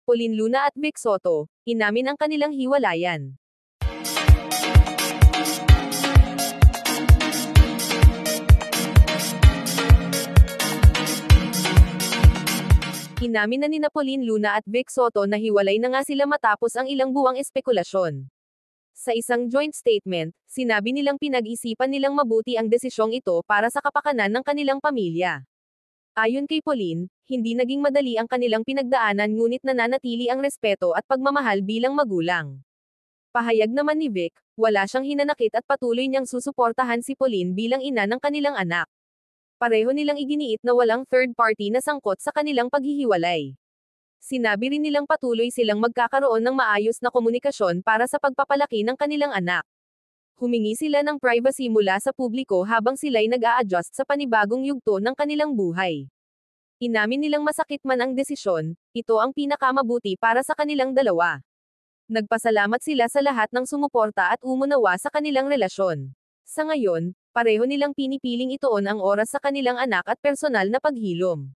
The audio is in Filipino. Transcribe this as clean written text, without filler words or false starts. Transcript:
Pauline Luna at Vic Soto, inamin ang kanilang hiwalayan. Inamin na nina Pauline Luna at Vic Soto na hiwalay na nga sila matapos ang ilang buwang espekulasyon. Sa isang joint statement, sinabi nilang pinag-isipan nilang mabuti ang desisyong ito para sa kapakanan ng kanilang pamilya. Ayon kay Pauline, hindi naging madali ang kanilang pinagdaanan ngunit nananatili ang respeto at pagmamahal bilang magulang. Pahayag naman ni Vic, wala siyang hinanakit at patuloy niyang susuportahan si Pauline bilang ina ng kanilang anak. Pareho nilang iginiit na walang third party na sangkot sa kanilang paghihiwalay. Sinabi rin nilang patuloy silang magkakaroon ng maayos na komunikasyon para sa pagpapalaki ng kanilang anak. Humingi sila ng privacy mula sa publiko habang sila'y nag-a-adjust sa panibagong yugto ng kanilang buhay. Inamin nilang masakit man ang desisyon, ito ang pinakamabuti para sa kanilang dalawa. Nagpasalamat sila sa lahat ng sumuporta at umunawa sa kanilang relasyon. Sa ngayon, pareho nilang pinipiling ituon ang oras sa kanilang anak at personal na paghilom.